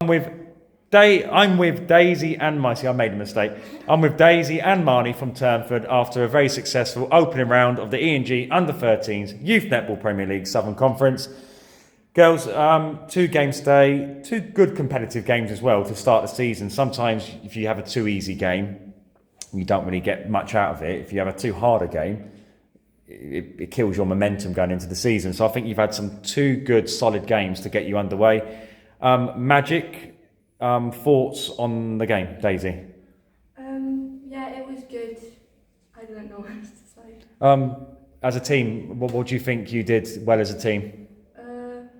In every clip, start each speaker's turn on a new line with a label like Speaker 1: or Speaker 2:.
Speaker 1: I'm with Daisy and Marnie. I made a mistake. I'm with Daisy and Marnie from Turnford after a very successful opening round of the E&G Under-13s Youth Netball Premier League Southern Conference. Girls, 2 games today, 2 good competitive games as well to start the season. Sometimes if you have a too easy game, you don't really get much out of it. If you have a too hard a game, it kills your momentum going into the season. So I think you've had 2 good solid games to get you underway. Magic, thoughts on the game, Daisy?
Speaker 2: Yeah, it was good. I don't know what else to say.
Speaker 1: As a team, what do you think you did well as a team?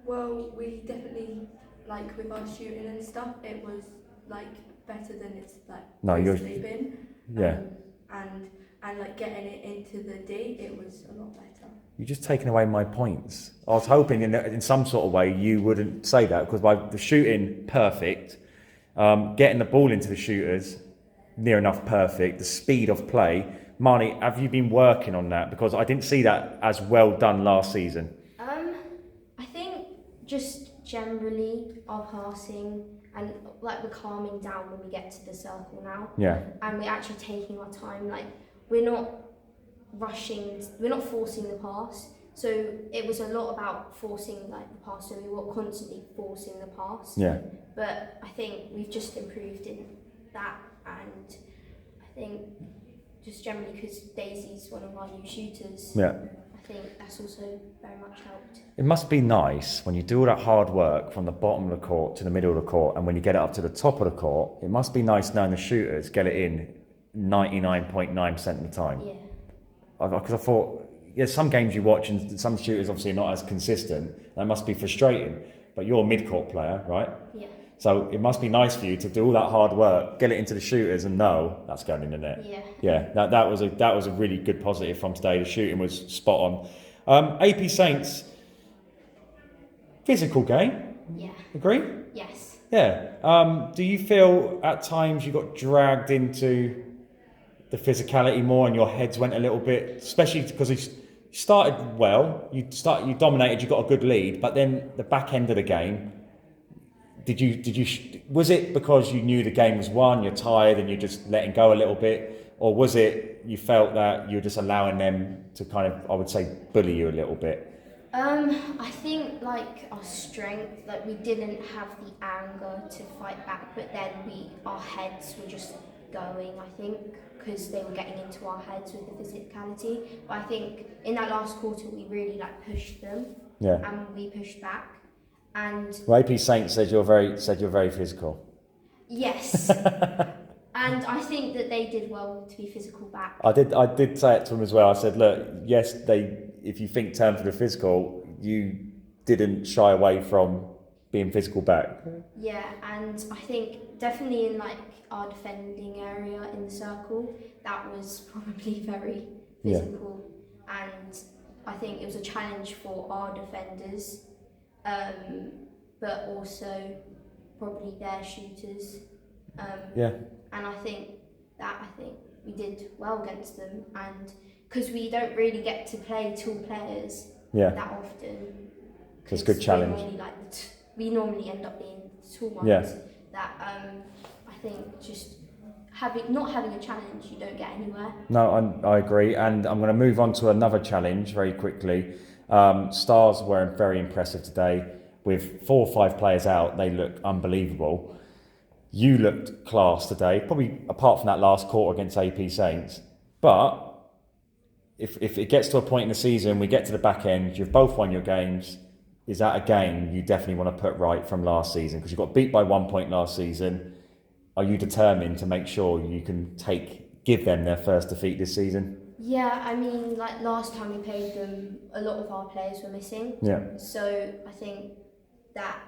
Speaker 2: Well, we definitely, like with our shooting and stuff, it was like better than it's like recently been.
Speaker 1: Yeah.
Speaker 2: And like getting it into the D, it was a lot better.
Speaker 1: You're just taking away my points. I was hoping in some sort of way you wouldn't say that, because by the shooting, perfect. Getting the ball into the shooters, near enough perfect. The speed of play. Marnie, have you been working on that? Because I didn't see that as well done last season.
Speaker 3: I think just generally our passing and like we're calming down when we get to the circle now.
Speaker 1: Yeah.
Speaker 3: And we're actually taking our time. Like we're not rushing, we're not forcing the pass. So it was a lot about forcing like the pass. So we were constantly forcing the pass.
Speaker 1: Yeah.
Speaker 3: But I think we've just improved in that, and I think just generally because Daisy's one of our new shooters.
Speaker 1: Yeah.
Speaker 3: I think that's also very much helped.
Speaker 1: It must be nice when you do all that hard work from the bottom of the court to the middle of the court, and when you get it up to the top of the court, it must be nice knowing the shooters get it in 99.9% of the time.
Speaker 3: Yeah.
Speaker 1: Because I thought, some games you watch and some shooters obviously are not as consistent. That must be frustrating. But you're a mid-court player, right?
Speaker 3: Yeah.
Speaker 1: So it must be nice for you to do all that hard work, get it into the shooters, and know that's going in the net.
Speaker 3: Yeah.
Speaker 1: Yeah. That was a really good positive from today. The shooting was spot on. AP Saints, physical game.
Speaker 3: Yeah.
Speaker 1: Agree?
Speaker 3: Yes.
Speaker 1: Yeah. Do you feel at times you got dragged into the physicality more and your heads went a little bit, especially because you started well, you dominated, you got a good lead, but then the back end of the game, was it because you knew the game was won, you're tired and you're just letting go a little bit, or was it you felt that you were just allowing them to kind of, I would say, bully you a little bit?
Speaker 3: I think like our strength, like we didn't have the anger to fight back, but then our heads were just going, I think, because they were getting into our heads with the physicality. But I think in that last quarter we really like pushed them.
Speaker 1: Yeah.
Speaker 3: And we pushed back. And
Speaker 1: AP Saints said you're very physical.
Speaker 3: Yes. And I think that they did well to be physical back.
Speaker 1: I did say it to them as well. I said, look, yes, if you think Turnford are physical, you didn't shy away from being physical back.
Speaker 3: Yeah, and I think definitely in like our defending area in the circle, that was probably very physical. Yeah. And I think it was a challenge for our defenders, but also probably their shooters.
Speaker 1: Yeah.
Speaker 3: And I think we did well against them, and because we don't really get to play tall players that often.
Speaker 1: So it's a good challenge.
Speaker 3: We normally end up being tall ones.
Speaker 1: Yeah.
Speaker 3: That I think just not having a challenge, you don't get anywhere.
Speaker 1: No, I agree, and I'm going to move on to another challenge very quickly. Stars were very impressive today. With 4 or 5 players out, they looked unbelievable. You looked class today, probably apart from that last quarter against AP Saints. But if it gets to a point in the season, we get to the back end, you've both won your games, is that a game you definitely want to put right from last season? Because you got beat by 1 point last season. Are you determined to make sure you can give them their first defeat this season?
Speaker 3: Yeah, I mean, like last time we played them, a lot of our players were missing.
Speaker 1: Yeah.
Speaker 3: So I think that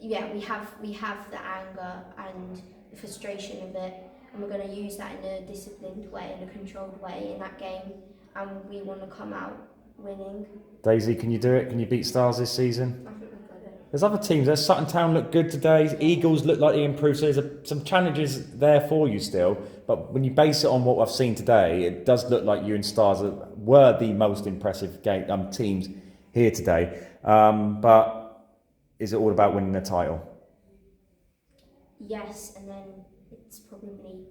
Speaker 3: we have the anger and the frustration of it, and we're going to use that in a disciplined way, in a controlled way in that game, and we want to come out winning.
Speaker 1: Daisy, can you do it? Can you beat Stars this season?
Speaker 3: I think we've got it.
Speaker 1: There's other teams. There's Sutton Town look good today. Eagles look like they improved. So there's some challenges there for you still. But when you base it on what I've seen today, it does look like you and Stars were the most impressive teams here today. But is it all about winning the title?
Speaker 3: yes, and then it's probably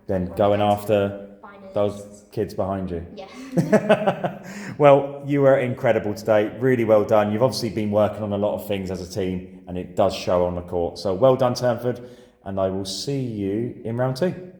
Speaker 1: Then going after those kids behind you.
Speaker 3: Yeah.
Speaker 1: Well, you were incredible today. Really well done. You've obviously been working on a lot of things as a team, and it does show on the court. So well done, Turnford, and I will see you in round 2.